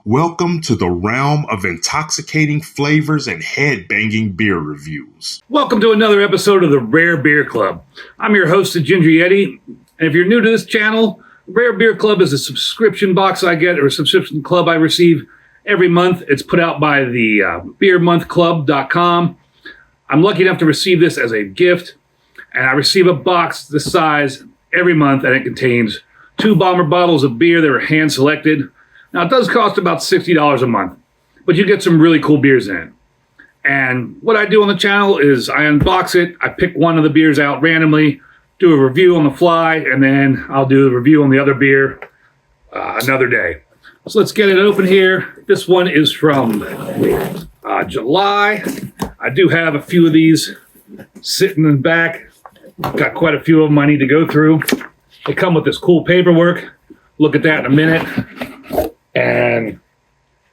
Welcome to the realm of intoxicating flavors and head-banging beer reviews. Welcome to another episode of the Rare Beer Club. I'm your host, the Ginger Yeti, and if you're new to this channel, Rare Beer Club is a subscription box I get, or a subscription club I receive every month. It's put out by the beermonthclub.com. I'm lucky enough to receive this as a gift, and I receive a box this size every month, and it contains 2 bomber bottles of beer that are hand-selected. Now, it does cost about $60 a month, but you get some really cool beers in it. And what I do on the channel is I unbox it, I pick one of the beers out randomly, do a review on the fly, and then I'll do a review on the other beer another day. So let's get it open here. This one is from July. I do have a few of these sitting in the back. Got quite a few of them I need to go through. They come with this cool paperwork. Look at that in a minute. And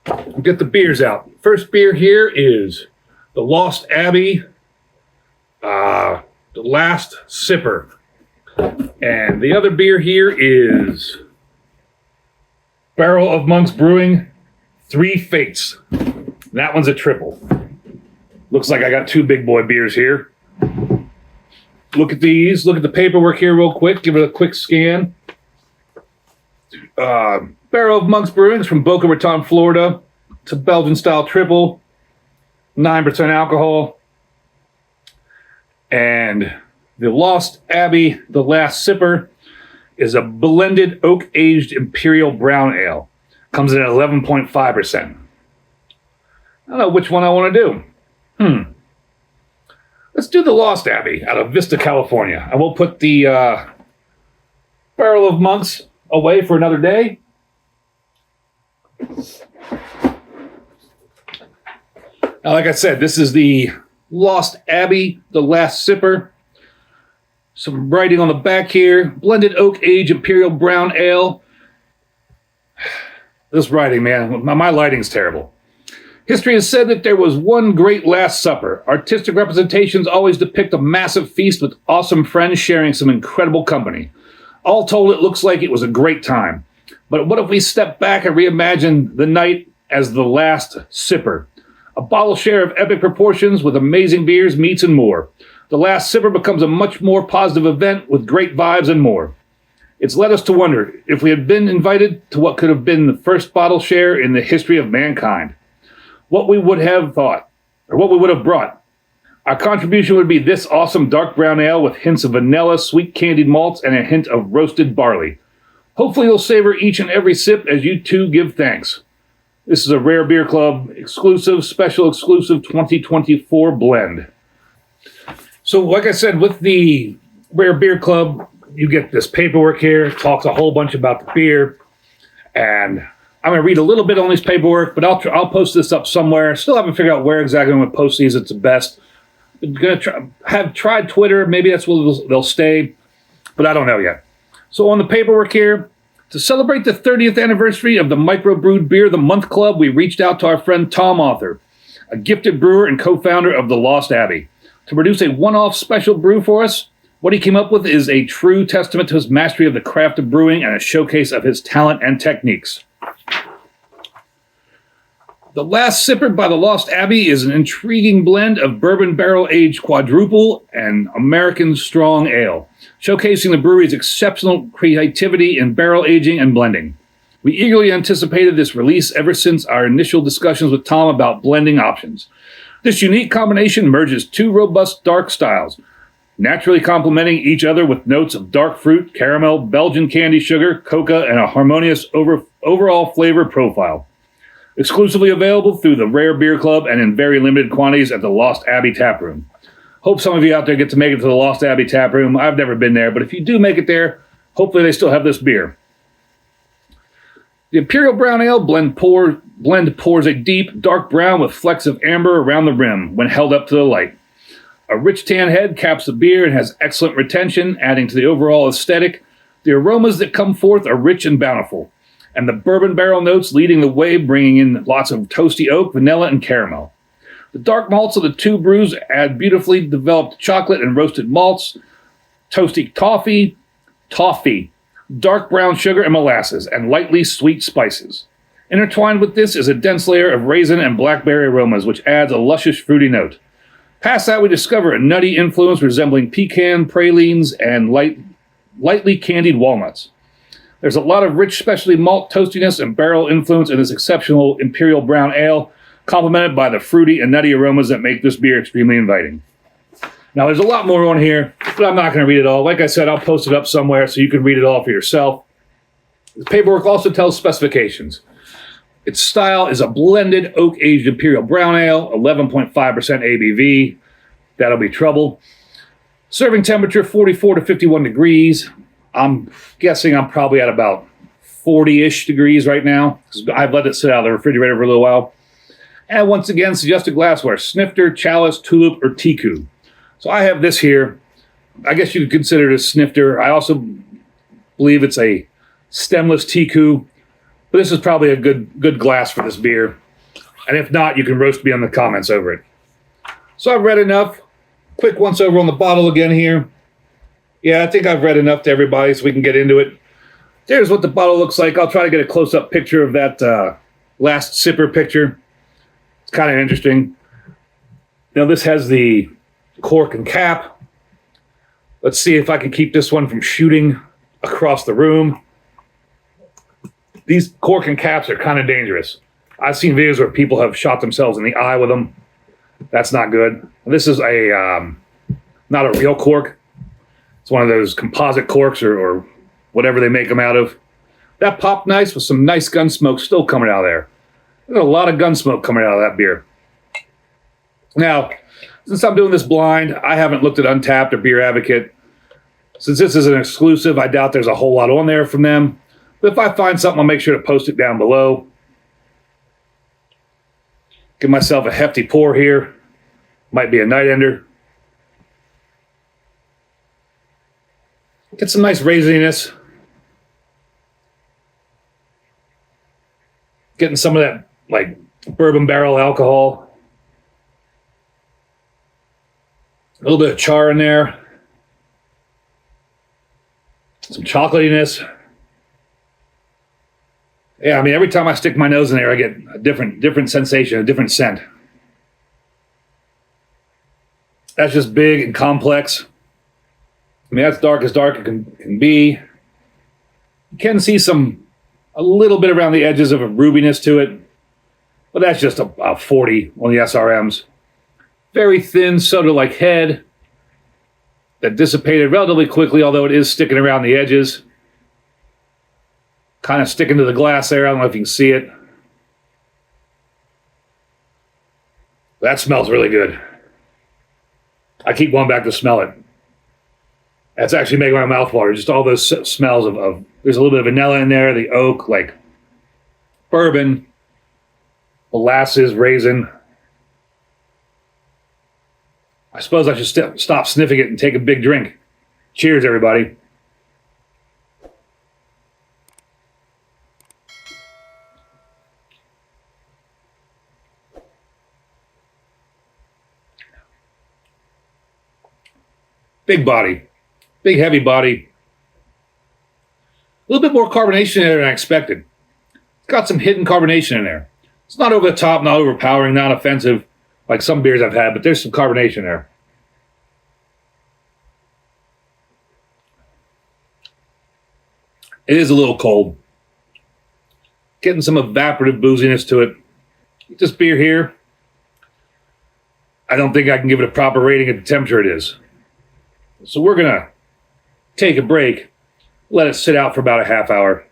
we'll get the beers out. First beer here is the Lost Abbey, the Last Sipper. And the other beer here is Barrel of Monks Brewing, 3 Fates. That one's a triple. Looks like I got 2 big boy beers here. Look at these. Look at the paperwork here real quick. Give it a quick scan. Barrel of Monks Brewing is from Boca Raton, Florida. It's a Belgian-style triple, 9% alcohol. And the Lost Abbey, the Last Sipper, is a blended oak-aged imperial brown ale. Comes in at 11.5%. I don't know which one I want to do. Let's do the Lost Abbey out of Vista, California. And we'll put the Barrel of Monks away for another day. Now, like I said, this is the Lost Abbey, the Last Sipper. Some writing on the back here. Blended oak age imperial brown ale. This writing, man, my lighting's terrible. History has said that there was one great Last Supper. Artistic representations always depict a massive feast with awesome friends sharing some incredible company. All told, it looks like it was a great time. But what if we step back and reimagine the night as the Last Sipper? A bottle share of epic proportions with amazing beers, meats, and more. The Last Sipper becomes a much more positive event with great vibes and more. It's led us to wonder if we had been invited to what could have been the first bottle share in the history of mankind. What we would have thought, or what we would have brought. Our contribution would be this awesome dark brown ale with hints of vanilla, sweet candied malts, and a hint of roasted barley. Hopefully you'll savor each and every sip as you too give thanks. This is a Rare Beer Club special exclusive 2024 blend. So like I said, with the Rare Beer Club, you get this paperwork here. It talks a whole bunch about the beer. And I'm going to read a little bit on this paperwork, but I'll post this up somewhere. Still haven't figured out where exactly I'm going to post these. It's the best. I'm going to have tried Twitter. Maybe that's where they'll stay, but I don't know yet. So on the paperwork here, to celebrate the 30th anniversary of the Microbrewed Beer of the Month Club, we reached out to our friend Tom Author, a gifted brewer and co-founder of the Lost Abbey, to produce a one-off special brew for us. What he came up with is a true testament to his mastery of the craft of brewing and a showcase of his talent and techniques. The Last Sipper by the Lost Abbey is an intriguing blend of bourbon barrel-aged quadruple and American strong ale, showcasing the brewery's exceptional creativity in barrel aging and blending. We eagerly anticipated this release ever since our initial discussions with Tom about blending options. This unique combination merges 2 robust dark styles, naturally complementing each other with notes of dark fruit, caramel, Belgian candy sugar, coca, and a harmonious overall flavor profile. Exclusively available through the Rare Beer Club and in very limited quantities at the Lost Abbey Tap Room. Hope some of you out there get to make it to the Lost Abbey Tap Room. I've never been there, but if you do make it there, hopefully they still have this beer. The Imperial Brown Ale blend pours a deep, dark brown with flecks of amber around the rim when held up to the light. A rich tan head caps the beer and has excellent retention, adding to the overall aesthetic. The aromas that come forth are rich and bountiful, and the bourbon barrel notes leading the way, bringing in lots of toasty oak, vanilla, and caramel. The dark malts of the 2 brews add beautifully developed chocolate and roasted malts, toasty toffee, dark brown sugar and molasses, and lightly sweet spices. Intertwined with this is a dense layer of raisin and blackberry aromas, which adds a luscious fruity note. Past that, we discover a nutty influence resembling pecan, pralines, and lightly candied walnuts. There's a lot of rich specialty malt toastiness and barrel influence in this exceptional imperial brown ale, complemented by the fruity and nutty aromas that make this beer extremely inviting. Now, there's a lot more on here, but I'm not going to read it all. Like I said, I'll post it up somewhere so you can read it all for yourself. The paperwork also tells specifications. Its style is a blended oak-aged imperial brown ale, 11.5% ABV. That'll be trouble. Serving temperature, 44 to 51 degrees. I'm guessing I'm probably at about 40-ish degrees right now, because I've let it sit out of the refrigerator for a little while. And once again, suggested glassware, snifter, chalice, tulip, or tiku. So I have this here. I guess you could consider it a snifter. I also believe it's a stemless tiku, but this is probably a good glass for this beer. And if not, you can roast me on the comments over it. So I've read enough. Quick once over on the bottle again here. Yeah, I think I've read enough to everybody so we can get into it. There's what the bottle looks like. I'll try to get a close-up picture of that last sipper picture. It's kind of interesting. Now this has the cork and cap. Let's see if I can keep this one from shooting across the room. These cork and caps are kind of dangerous. I've seen videos where people have shot themselves in the eye with them. That's not good. This is not a real cork. It's one of those composite corks or whatever they make them out of. That popped nice with some nice gun smoke still coming out of there. There's a lot of gun smoke coming out of that beer. Now, since I'm doing this blind, I haven't looked at Untappd or Beer Advocate. Since this is an exclusive, I doubt there's a whole lot on there from them. But if I find something, I'll make sure to post it down below. Give myself a hefty pour here. Might be a night ender. Get some nice raisiness. Getting some of that like bourbon barrel alcohol. A little bit of char in there. Some chocolatiness. Yeah, I mean, every time I stick my nose in there, I get a different sensation, a different scent. That's just big and complex. I mean, that's dark as dark can be. You can see a little bit around the edges of a rubiness to it, but that's just a 40 on the SRMs. Very thin, soda-like head that dissipated relatively quickly, although it is sticking around the edges. Kind of sticking to the glass there. I don't know if you can see it. That smells really good. I keep going back to smell it. That's actually making my mouth water. Just all those smells of there's a little bit of vanilla in there, the oak, like bourbon, molasses, raisin. I suppose I should stop sniffing it and take a big drink. Cheers, everybody. Big body. Big, heavy body. A little bit more carbonation in there than I expected. It's got some hidden carbonation in there. It's not over the top, not overpowering, not offensive like some beers I've had, but there's some carbonation there. It is a little cold. Getting some evaporative booziness to it. This beer here, I don't think I can give it a proper rating at the temperature it is. So we're going to take a break, let it sit out for about a half hour.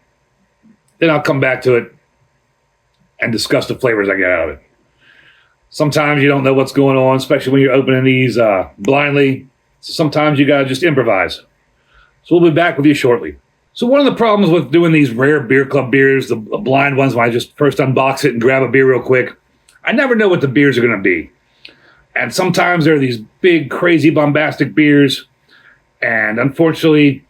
Then I'll come back to it and discuss the flavors I get out of it. Sometimes you don't know what's going on, especially when you're opening these blindly. So sometimes you got to just improvise. So we'll be back with you shortly. So one of the problems with doing these rare beer club beers, the blind ones, when I just first unbox it and grab a beer real quick, I never know what the beers are going to be. And sometimes there are these big, crazy, bombastic beers, and unfortunately,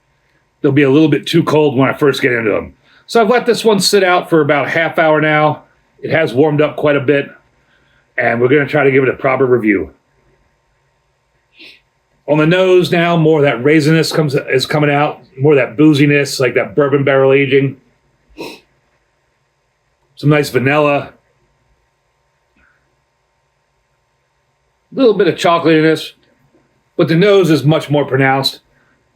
they'll be a little bit too cold when I first get into them. So I've let this one sit out for about a half hour now. It has warmed up quite a bit, and we're going to try to give it a proper review. On the nose now, more of that raisiness is coming out, more of that booziness, like that bourbon barrel aging. Some nice vanilla. A little bit of chocolate in this, but the nose is much more pronounced,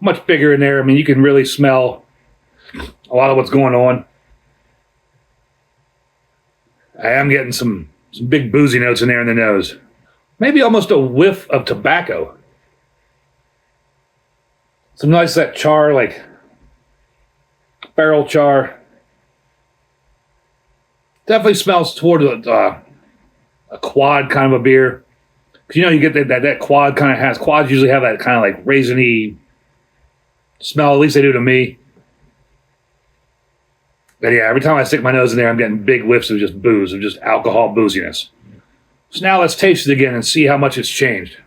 much bigger in there. I mean, you can really smell a lot of what's going on. I am getting some big boozy notes in there in the nose. Maybe almost a whiff of tobacco. Some nice that char, like barrel char. Definitely smells toward a quad kind of a beer. Because you get that quad kind of has, quads usually have that kind of like raisiny smell, at least they do to me. But yeah, every time I stick my nose in there, I'm getting big whiffs of just booze, of just alcohol booziness. So now let's taste it again and see how much it's changed.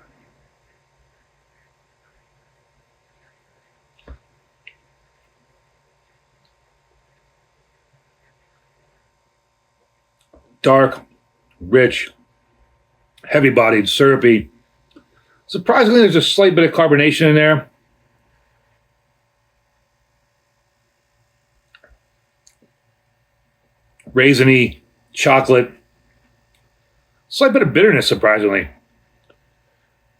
Dark, rich, heavy-bodied, syrupy. Surprisingly, there's a slight bit of carbonation in there. Raisiny, chocolate. Slight bit of bitterness, surprisingly.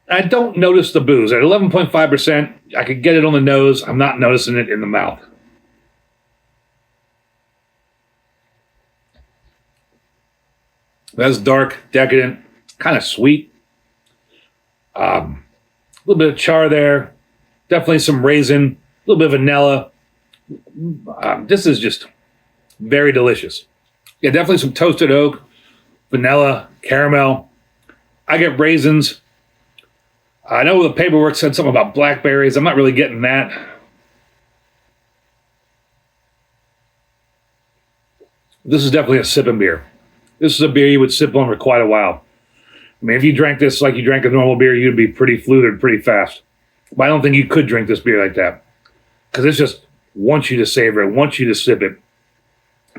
I don't notice the booze. At 11.5%, I could get it on the nose. I'm not noticing it in the mouth. That's dark, decadent, kind of sweet. A little bit of char there. Definitely some raisin. A little bit of vanilla. This is just very delicious. Yeah, definitely some toasted oak, vanilla, caramel. I get raisins. I know the paperwork said something about blackberries. I'm not really getting that. This is definitely a sipping beer. This is a beer you would sip on for quite a while. I mean, if you drank this like you drank a normal beer, you'd be pretty fluid pretty fast. But I don't think you could drink this beer like that. Because it just wants you to savor it, wants you to sip it.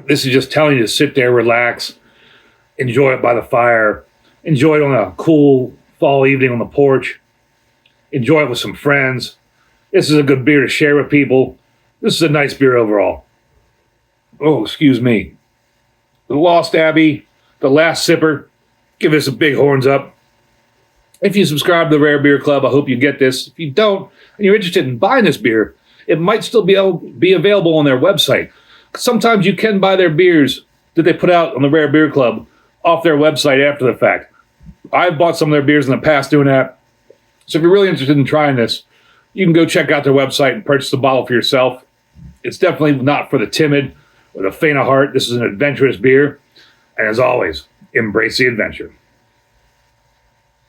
This is just telling you to sit there, relax, enjoy it by the fire, enjoy it on a cool fall evening on the porch, enjoy it with some friends. This is a good beer to share with people. This is a nice beer overall. Oh, excuse me. The Lost Abbey, the last sipper. Give us a big horns up. If you subscribe to the Rare Beer Club, I hope you get this. If you don't, and you're interested in buying this beer, it might still be available on their website. Sometimes you can buy their beers that they put out on the Rare Beer Club off their website after the fact. I've bought some of their beers in the past doing that. So if you're really interested in trying this, you can go check out their website and purchase a bottle for yourself. It's definitely not for the timid or the faint of heart. This is an adventurous beer. And as always, embrace the adventure.